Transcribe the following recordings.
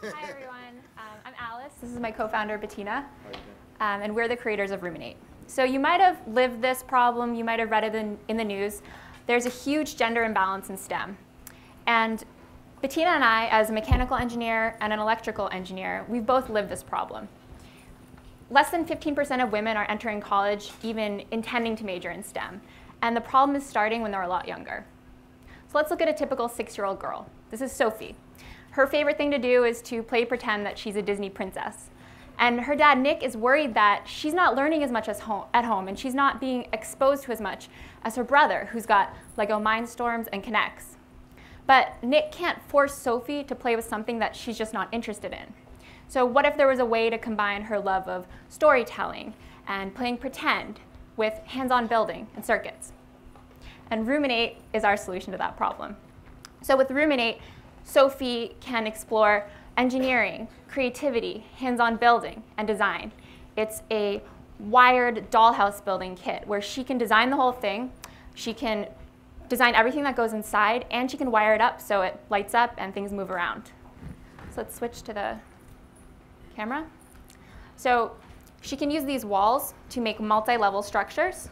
Hi, everyone. I'm Alice. This is my co-founder, Bettina. And we're the creators of Roominate. So you might have lived this problem. You might have read it in the news. There's a huge gender imbalance in STEM. And Bettina and I, as a mechanical engineer and an electrical engineer, we've both lived this problem. Less than 15% of women are entering college even intending to major in STEM. And the problem is starting when they're a lot younger. So let's look at a typical 6-year-old girl. This is Sophie. Her favorite thing to do is to play pretend that she's a Disney princess. And her dad, Nick, is worried that she's not learning as much at home, and she's not being exposed to as much as her brother, who's got Lego Mindstorms and Connects. But Nick can't force Sophie to play with something that she's just not interested in. So what if there was a way to combine her love of storytelling and playing pretend with hands-on building and circuits? And Roominate is our solution to that problem. So with Roominate, Sophie can explore engineering, creativity, hands-on building, and design. It's a wired dollhouse building kit where she can design the whole thing, she can design everything that goes inside, and she can wire it up so it lights up and things move around. So let's switch to the camera. So she can use these walls to make multi-level structures.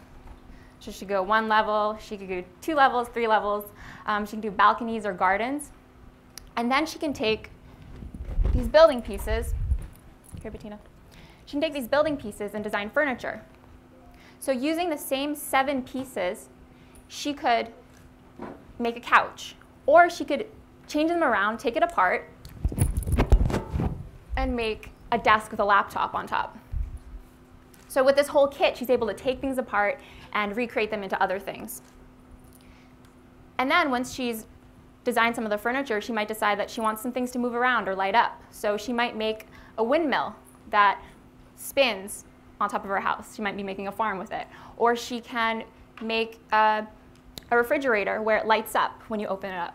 So she could go 1 level, she could go 2 levels, 3 levels. She can do balconies or gardens. And then she can take these building pieces. Here, Bettina. She can take these building pieces and design furniture. So using the same 7 pieces, she could make a couch. Or she could change them around, take it apart, and make a desk with a laptop on top. So with this whole kit, she's able to take things apart and recreate them into other things. And then once she's designed some of the furniture, she might decide that she wants some things to move around or light up. So she might make a windmill that spins on top of her house. She might be making a farm with it. Or she can make a refrigerator where it lights up when you open it up.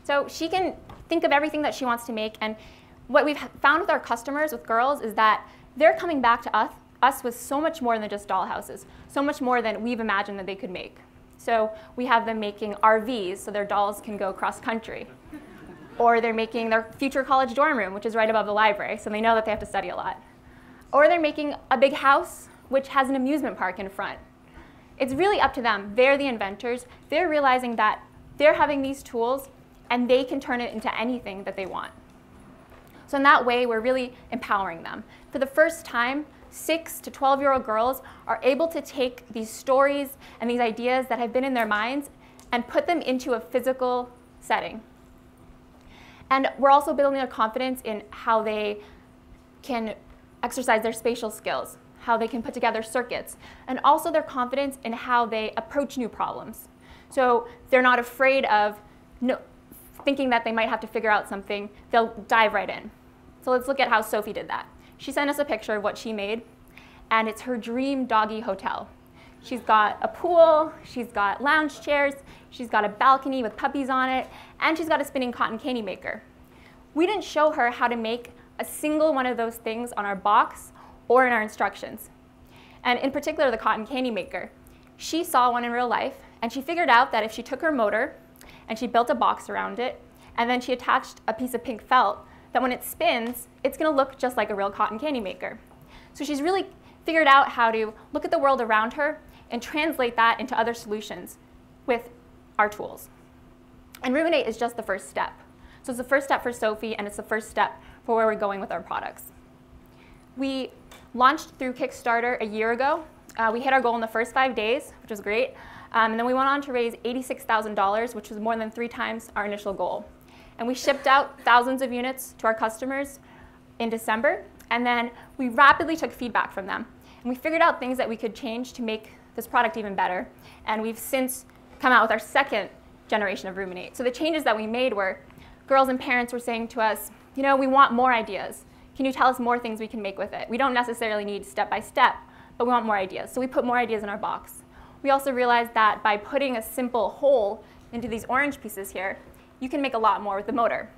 So she can think of everything that she wants to make. And what we've found with our customers, with girls, is that they're coming back to us with so much more than just dollhouses, so much more than we've imagined that they could make. So we have them making RVs so their dolls can go cross country. Or they're making their future college dorm room, which is right above the library, so they know that they have to study a lot. Or they're making a big house which has an amusement park in front. It's really up to them. They're the inventors. They're realizing that they're having these tools and they can turn it into anything that they want. So in that way, we're really empowering them. For the first time, 6 to 12-year-old girls are able to take these stories and these ideas that have been in their minds and put them into a physical setting. And we're also building their confidence in how they can exercise their spatial skills, how they can put together circuits, and also their confidence in how they approach new problems. So they're not afraid of thinking that they might have to figure out something. They'll dive right in. So let's look at how Sophie did that. She sent us a picture of what she made, and it's her dream doggy hotel. She's got a pool, she's got lounge chairs, she's got a balcony with puppies on it, and she's got a spinning cotton candy maker. We didn't show her how to make a single one of those things on our box or in our instructions. And in particular, the cotton candy maker. She saw one in real life, and she figured out that if she took her motor and she built a box around it, and then she attached a piece of pink felt, that when it spins, it's going to look just like a real cotton candy maker. So she's really figured out how to look at the world around her and translate that into other solutions with our tools. And Roominate is just the first step. So it's the first step for Sophie, and it's the first step for where we're going with our products. We launched through Kickstarter a year ago. We hit our goal in the first 5 days, which was great. And then we went on to raise $86,000, which was more than 3 times our initial goal. And we shipped out thousands of units to our customers in December. And then we rapidly took feedback from them. And we figured out things that we could change to make this product even better. And we've since come out with our 2nd generation of Roominate. So the changes that we made were girls and parents were saying to us, you know, we want more ideas. Can you tell us more things we can make with it? We don't necessarily need step by step, but we want more ideas. So we put more ideas in our box. We also realized that by putting a simple hole into these orange pieces here, you can make a lot more with the motor.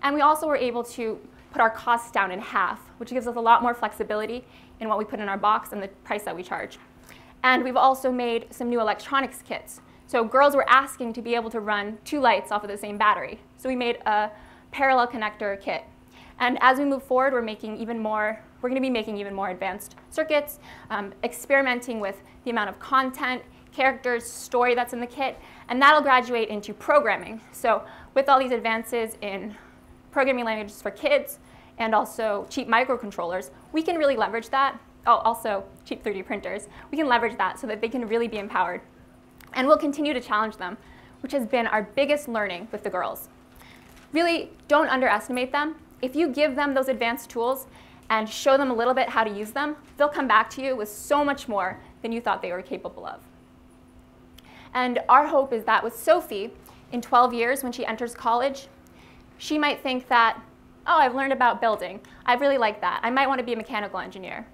And we also were able to put our costs down in half, which gives us a lot more flexibility in what we put in our box and the price that we charge. And we've also made some new electronics kits So girls were asking to be able to run 2 lights off of the same battery. So we made a parallel connector kit. And as we move forward, we're going to be making even more advanced circuits, experimenting with the amount of content, characters, story that's in the kit, and that'll graduate into programming. So with all these advances in programming languages for kids and also cheap microcontrollers, we can really leverage that. Oh, also cheap 3D printers. We can leverage that so that they can really be empowered. And we'll continue to challenge them, which has been our biggest learning with the girls. Really, don't underestimate them. If you give them those advanced tools and show them a little bit how to use them, they'll come back to you with so much more than you thought they were capable of. And our hope is that with Sophie, in 12 years when she enters college, she might think that, oh, I've learned about building. I really like that. I might want to be a mechanical engineer.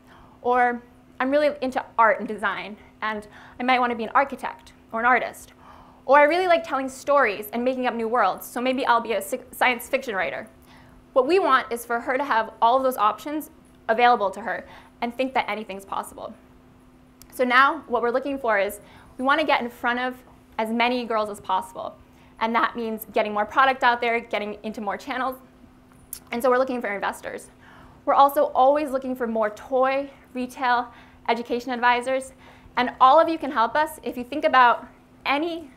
Or I'm really into art and design, and I might want to be an architect or an artist. Or I really like telling stories and making up new worlds, so maybe I'll be a science fiction writer. What we want is for her to have all of those options available to her and think that anything's possible. So now what we're looking for is we want to get in front of as many girls as possible. And that means getting more product out there, getting into more channels. And so we're looking for investors. We're also always looking for more toy, retail, education advisors. And all of you can help us if you think about anyone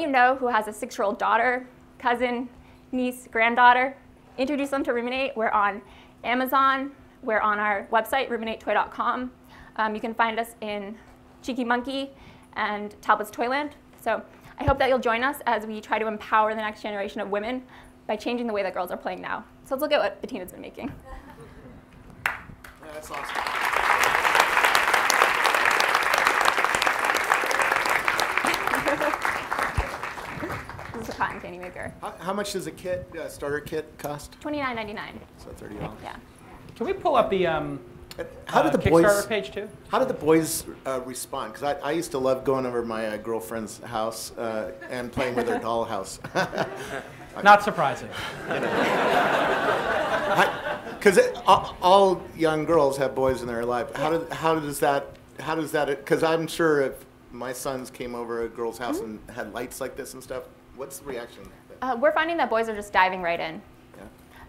you know who has a 6-year-old daughter, cousin, niece, granddaughter, introduce them to Roominate. We're on Amazon. We're on our website, roominatetoy.com. You can find us in Cheeky Monkey and Talbot's Toyland. So I hope that you'll join us as we try to empower the next generation of women by changing the way that girls are playing now. So let's look at what Bettina's been making. Yeah, that's awesome. This is a cotton candy maker. How much does a kit, starter kit cost? $29.99. So $30. Yeah. Can we pull up the How did the Kickstarter boys page too? How did the boys respond? Because I used to love going over my girlfriend's house and playing with her dollhouse. Not surprising. Because all young girls have boys in their life. How does that? Because I'm sure if my sons came over a girl's house and had lights like this and stuff, what's the reaction? We're finding that boys are just diving right in.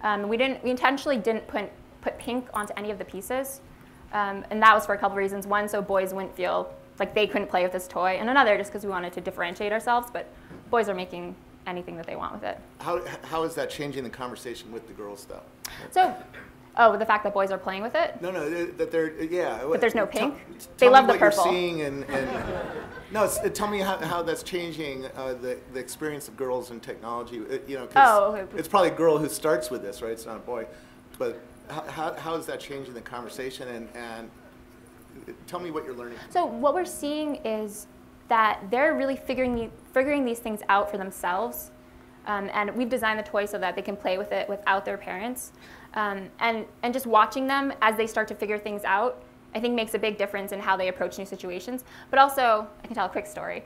Yeah. We intentionally didn't put pink onto any of the pieces, and that was for a couple reasons. One, so boys wouldn't feel like they couldn't play with this toy, and another, just because we wanted to differentiate ourselves. But boys are making anything that they want with it. How is that changing the conversation with the girls, though? So, the fact that boys are playing with it? No, that they're, yeah. But there's no pink? They love the purple. Tell me what you're seeing no, tell me how that's changing the experience of girls in technology. Okay. It's probably a girl who starts with this, right? It's not a boy. But how is that changing the conversation? And tell me what you're learning. So what we're seeing is that they're really figuring these things out for themselves. And we've designed the toy so that they can play with it without their parents. And just watching them as they start to figure things out, I think makes a big difference in how they approach new situations. But also, I can tell a quick story.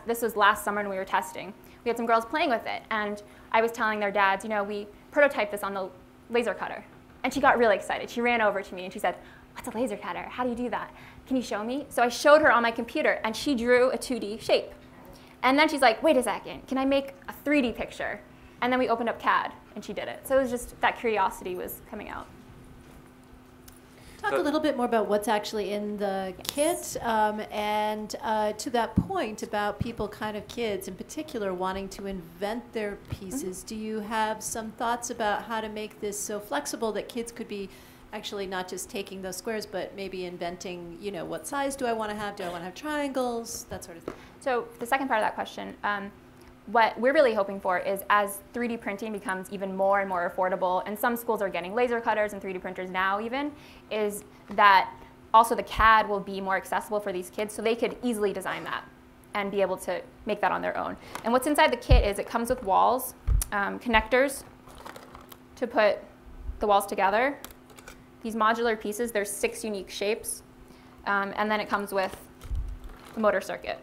This was last summer and we were testing. We had some girls playing with it, and I was telling their dads, we prototyped this on the laser cutter. And she got really excited. She ran over to me and she said, "What's a laser cutter? How do you do that? Can you show me?" So I showed her on my computer, and she drew a 2D shape. And then she's like, "Wait a second, can I make a 3D picture?" And then we opened up CAD, and she did it. So it was just that curiosity was coming out. Talk a little bit more about what's actually in the kit, and to that point about kids in particular wanting to invent their pieces. Do you have some thoughts about how to make this so flexible that kids could be actually not just taking those squares, but maybe inventing, what size do I want to have? Do I want to have triangles? That sort of thing. So the second part of that question, what we're really hoping for is as 3D printing becomes even more and more affordable, and some schools are getting laser cutters and 3D printers now even, is that also the CAD will be more accessible for these kids so they could easily design that and be able to make that on their own. And what's inside the kit is it comes with walls, connectors to put the walls together. These modular pieces, there's 6 unique shapes, and then it comes with the motor circuit.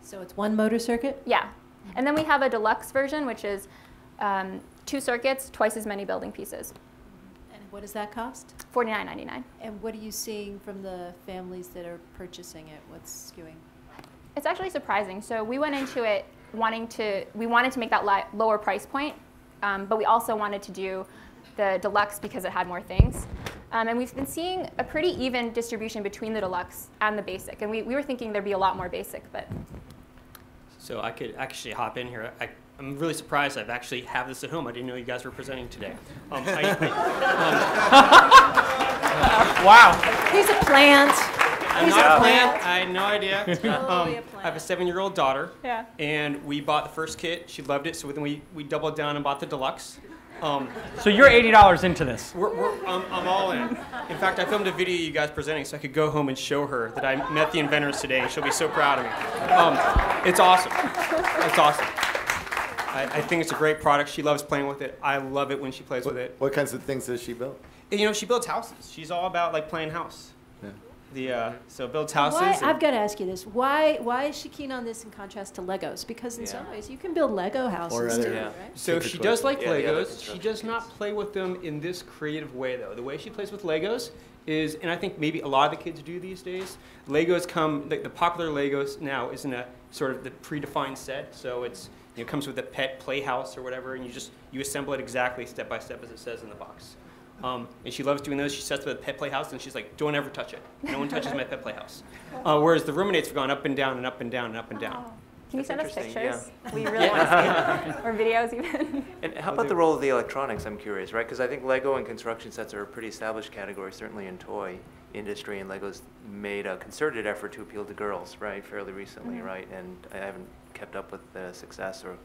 So it's one motor circuit? Yeah. And then we have a deluxe version, which is 2 circuits, twice as many building pieces. And what does that cost? $49.99. And what are you seeing from the families that are purchasing it? What's skewing? It's actually surprising. So we went into it wanted to make that lower price point, but we also wanted to do the deluxe because it had more things. And we've been seeing a pretty even distribution between the deluxe and the basic. And we were thinking there'd be a lot more basic, but. So I could actually hop in here. I'm really surprised I've actually have this at home. I didn't know you guys were presenting today. Wow. He's a plant. I'm He's not a a plant. plant. I had no idea. Totally a I have a plant. 7-year-old daughter. Yeah. And we bought the first kit. She loved it. So then we doubled down and bought the deluxe. So you're $80 into this. I'm all in. In fact, I filmed a video of you guys presenting so I could go home and show her that I met the inventors today. She'll be so proud of me. It's awesome. It's awesome. I think it's a great product. She loves playing with it. I love it when she plays with it. What kinds of things does she build? And, you know, she builds houses. She's all about like playing house. Yeah. So builds houses. Why, and- I've got to ask you this. Why is she keen on this in contrast to Legos? Because in some ways you can build Lego houses Or other- too, Yeah. right? So Take she the does question. like Yeah, the other Legos. She construction does not play with them in this creative way, though. The way she plays with Legos is, and I think maybe a lot of the kids do these days, Legos come, the popular Legos now is in a sort of the predefined set. So it's, you know, it comes with a pet playhouse or whatever, and you assemble it exactly step by step as it says in the box. And she loves doing those. She sets up a pet playhouse, and she's like, don't ever touch it. No one touches my pet playhouse. Whereas the Roominates have gone up and down and up and down and up and down. Oh. Can you send us interesting, pictures? We really want to see it. Or videos even. And how about the role of the electronics? I'm curious, right? Because I think Lego and construction sets are a pretty established category, certainly in toy industry, and Lego's made a concerted effort to appeal to girls, right, fairly recently, right? And I haven't kept up with the success or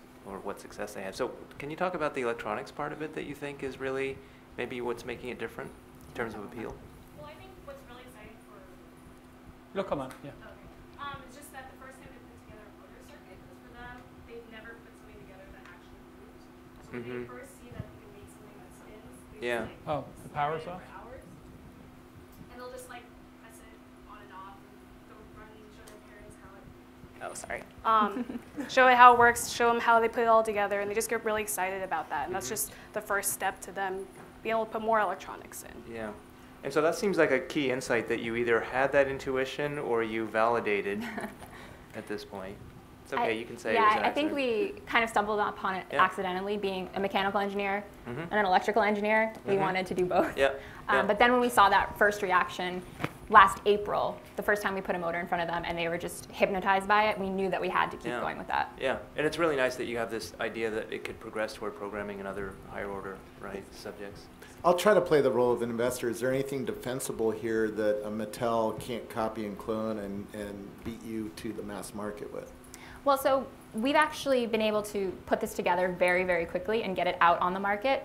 what success they have. So can you talk about the electronics part of it that you think is really maybe what's making it different in terms of appeal? Well, I think what's really exciting for You'll come on. Yeah. it's just that the first time they put together a motor circuit was for them. They've never put something together that actually moves. So when they first see that they can make something that spins, they Yeah. just, Oh, the power's spin it off? for hours, and they'll just like press it on and off, and go run and show their parents how it. Oh, sorry. Show it how it works. Show them how they put it all together, and they just get really excited about that. And that's just the first step to them being able to put more electronics in. Yeah. And so that seems like a key insight that you either had that intuition or you validated at this point. It's okay, you can say it was an I think accident. we kind of stumbled upon it Yeah. accidentally, being a mechanical engineer Mhm. and an electrical engineer. We wanted to do both. Yep, yep. But then when we saw that first reaction last April, the first time we put a motor in front of them and they were just hypnotized by it, we knew that we had to keep Yeah. going with that. Yeah, and it's really nice that you have this idea that it could progress toward programming and other higher order, right, subjects. I'll try to play the role of an investor. Is there anything defensible here that a Mattel can't copy and clone and beat you to the mass market with? Well, so we've actually been able to put this together very, very quickly and get it out on the market.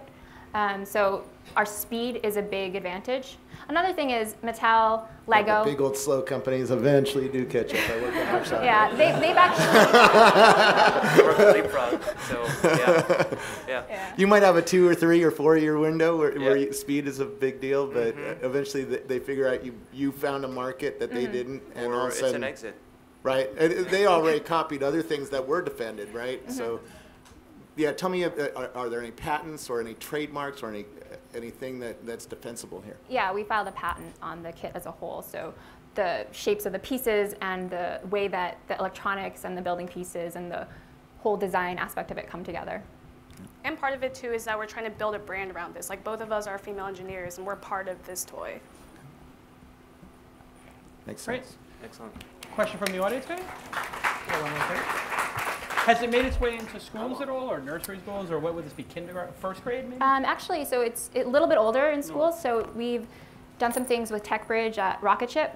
So our speed is a big advantage. Another thing is Mattel, Lego. The big old slow companies eventually do catch up. I work at our shop. Yeah, they've actually. Work with leapfrog, so yeah. Yeah. You might have a 2 or 3 or 4 year window where Yeah. speed is a big deal, but eventually they figure out you found a market that they didn't, and all Or of a it's an sudden, exit. right? And they already copied other things that were defended, right? So, yeah, tell me, are there any patents or any trademarks or anything that's defensible here? Yeah, we filed a patent on the kit as a whole. So the shapes of the pieces and the way that the electronics and the building pieces and the whole design aspect of it come together. And part of it too is that we're trying to build a brand around this. Like both of us are female engineers, and we're part of this toy. Makes Great. sense. Excellent. Question from the audience, maybe? Yeah, one more thing. Has it made its way into schools at all, or nursery schools, or what would this be, kindergarten, first grade maybe? Actually, so it's a little bit older in schools. So we've done some things with TechBridge at Rocketship.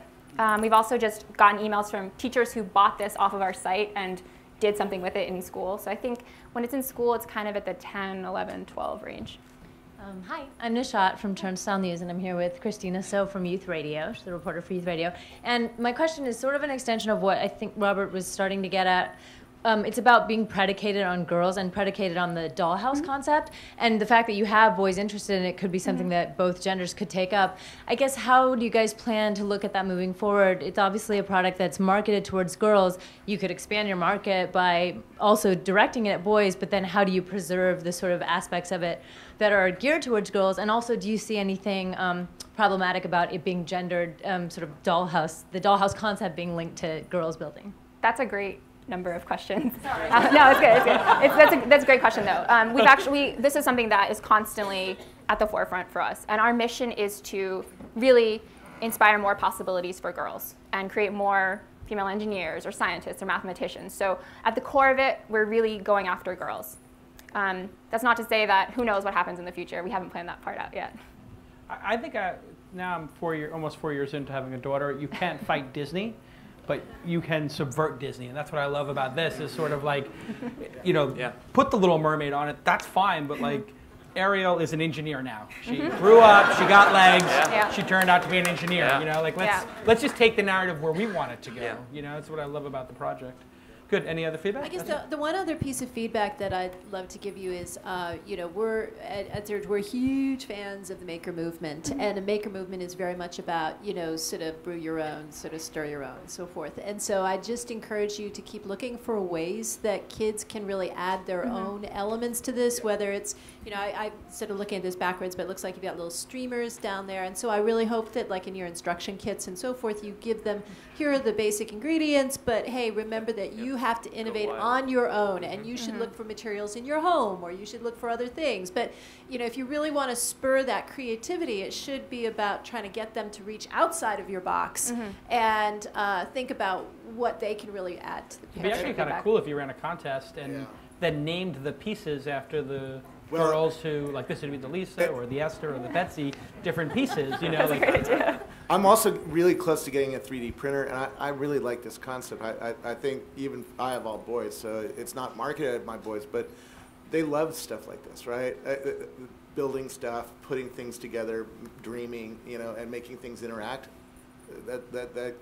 We've also just gotten emails from teachers who bought this off of our site and did something with it in school. So I think when it's in school, it's kind of at the 10, 11, 12 range. Hi, I'm Nishat from Turnstile News, and I'm here with Christina So from Youth Radio. She's the reporter for Youth Radio. And my question is sort of an extension of what I think Robert was starting to get at. It's about being predicated on girls and predicated on the dollhouse concept, and the fact that you have boys interested in it could be something that both genders could take up. I guess, how do you guys plan to look at that moving forward? It's obviously a product that's marketed towards girls. You could expand your market by also directing it at boys, but then how do you preserve the sort of aspects of it that are geared towards girls? And also, do you see anything problematic about it being gendered, sort of dollhouse, the dollhouse concept being linked to girls building? That's a great number of questions. No, it's good. It's good. That's a great question, though. This is something that is constantly at the forefront for us, and our mission is to really inspire more possibilities for girls and create more female engineers or scientists or mathematicians. So at the core of it, we're really going after girls. That's not to say that who knows what happens in the future. We haven't planned that part out yet. I think now I'm almost 4 years into having a daughter. You can't fight Disney, but you can subvert Disney, and that's what I love about this. Is sort of like, put the Little Mermaid on it. That's fine, but like, Ariel is an engineer now. She grew up. She got legs. Yeah. She turned out to be an engineer. Yeah. Let's just take the narrative where we want it to go. Yeah. That's what I love about the project. Good. Any other feedback? I guess the one other piece of feedback that I'd love to give you is, we're at Surge, we're huge fans of the maker movement, and the maker movement is very much about, sort of brew your own, sort of stir your own, so forth. And so I just encourage you to keep looking for ways that kids can really add their own elements to this, whether it's, I sort of looking at this backwards, but it looks like you've got little streamers down there. And so I really hope that, like in your instruction kits and so forth, you give them, here are the basic ingredients, but hey, remember that you have to innovate on your own, and you should look for materials in your home, or you should look for other things. But if you really want to spur that creativity, it should be about trying to get them to reach outside of your box and think about what they can really add to the It'd be actually kind of cool if you ran a contest and then named the pieces after the girls who, like, this would be the Lisa or the Esther or the Betsy, different pieces. That's a great idea. I'm also really close to getting a 3D printer, and I really like this concept. I think even I have all boys, so it's not marketed at my boys, but they love stuff like this, right? Building stuff, putting things together, dreaming, and making things interact.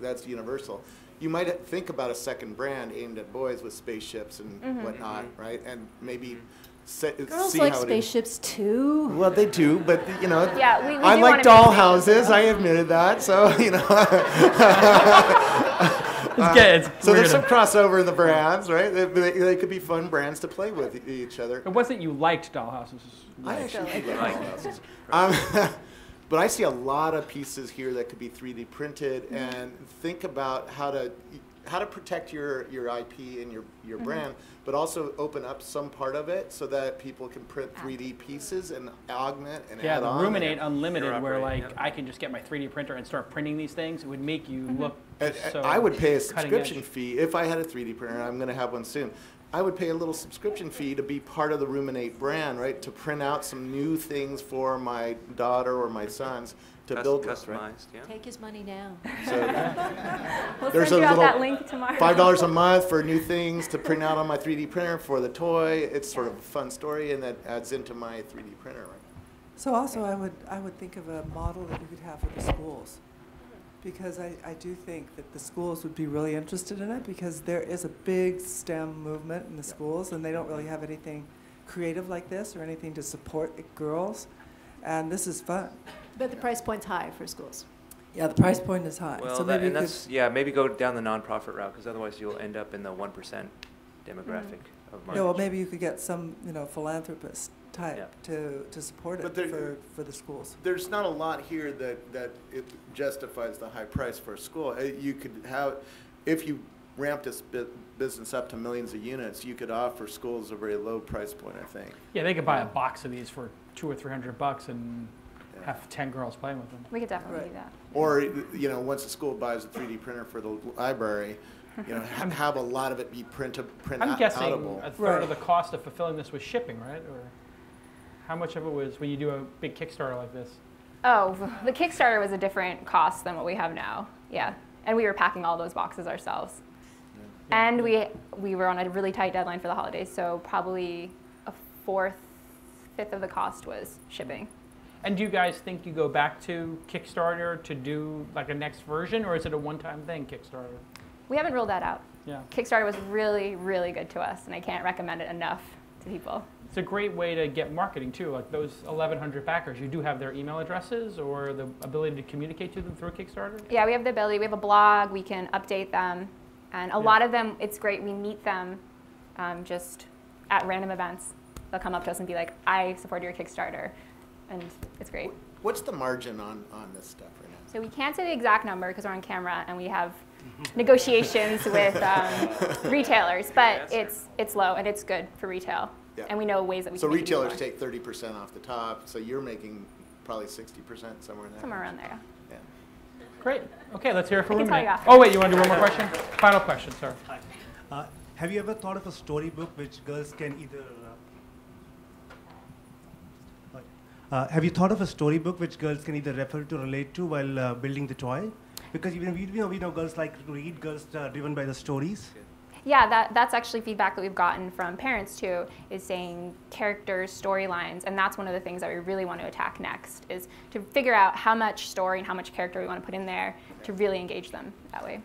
That's universal. You might think about a second brand aimed at boys with spaceships and whatnot, right? And maybe Girls see like how spaceships too. Well, they do, but Yeah, we I do like wanna doll make houses. I admitted that, so So there's some crossover in the brands, right? They could be fun brands to play with each other. It wasn't you liked dollhouses. I actually do like dollhouses. But I see a lot of pieces here that could be 3D printed, and think about how to protect your IP and your brand, but also open up some part of it so that people can print 3D pieces and augment and add on. Yeah, the Roominate Unlimited, where I can just get my 3D printer and start printing these things. It would make you look so I would pay a cutting subscription edge. fee if I had a 3D printer, and I'm going to have one soon. I would pay a little subscription fee to be part of the Roominate brand, right? To print out some new things for my daughter or my sons to build with, right? Customized, yeah. Take his money now. So We'll there's send a you out little that link tomorrow. $5 a month for new things to print out on my 3D printer for the toy. It's sort of a fun story, and that adds into my 3D printer, right? So also, I would think of a model that we could have for the schools, because I do think that the schools would be really interested in it, because there is a big STEM movement in the schools, and they don't really have anything creative like this or anything to support the girls, and this is fun. But the price point's high for schools. Yeah, the price point is high. Well, so maybe you could, maybe go down the nonprofit route, because otherwise you'll end up in the 1% demographic of market. yeah, well, maybe you could get some philanthropist type Yeah. to support it But for the schools. There's not a lot here that it justifies the high price for a school. You could have, if you ramp this business up to millions of units, you could offer schools a very low price point, I think. Yeah, they could buy a box of these for $200 or $300 and have 10 girls playing with them. We could definitely do that. Or, once a school buys a 3D printer for the library, have a lot of it be I'm printable. guessing a third of the cost of fulfilling this was shipping, right? Or how much of it was when you do a big Kickstarter like this? Oh, the Kickstarter was a different cost than what we have now. Yeah, and we were packing all those boxes ourselves. Yeah. And we were on a really tight deadline for the holidays, so probably a fifth of the cost was shipping. And do you guys think you go back to Kickstarter to do like a next version, or is it a one-time thing, Kickstarter? We haven't ruled that out. Yeah. Kickstarter was really, really good to us, and I can't recommend it enough to people. It's a great way to get marketing too. Like those 1,100 backers, you do have their email addresses or the ability to communicate to them through Kickstarter? Yeah, we have the ability. We have a blog. We can update them. And a lot of them, it's great. We meet them just at random events. They'll come up to us and be like, I support your Kickstarter. And it's great. What's the margin on this stuff right now? So we can't say the exact number because we're on camera, and we have negotiations with retailers, but it's low and it's good for retail. Yeah. And we know ways that we So can make it even retailers more. take 30% off the top, so you're making probably 60% somewhere in there. Somewhere around there. Yeah. Great. Okay, let's hear it for I can tell Roominate. you after. Oh, wait, you want to do one more question? Final question, sir. Have you ever thought of a storybook which girls can either have you thought of a storybook which girls can either refer to, relate to while building the toy? Because even we know girls like to read, girls are driven by the stories. Yeah, that's actually feedback that we've gotten from parents too, is saying characters, storylines, and that's one of the things that we really want to attack next, is to figure out how much story and how much character we want to put in there to really engage them that way.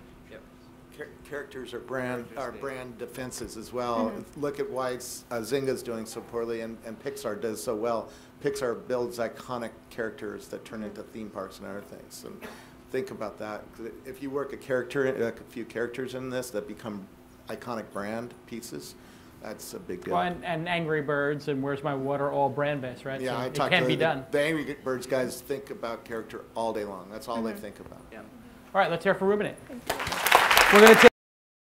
Characters are brand defenses as well. Look at why Zynga's doing so poorly and Pixar does so well. Pixar builds iconic characters that turn into theme parks and other things. And think about that. If you work a few characters in this that become iconic brand pieces, that's a big deal. Well, and Angry Birds and Where's My Water, all brand-based, right? Yeah, So it can't be done. The Angry Birds guys think about character all day long. That's all they think about. All right, let's hear it for Roominate. We're going to take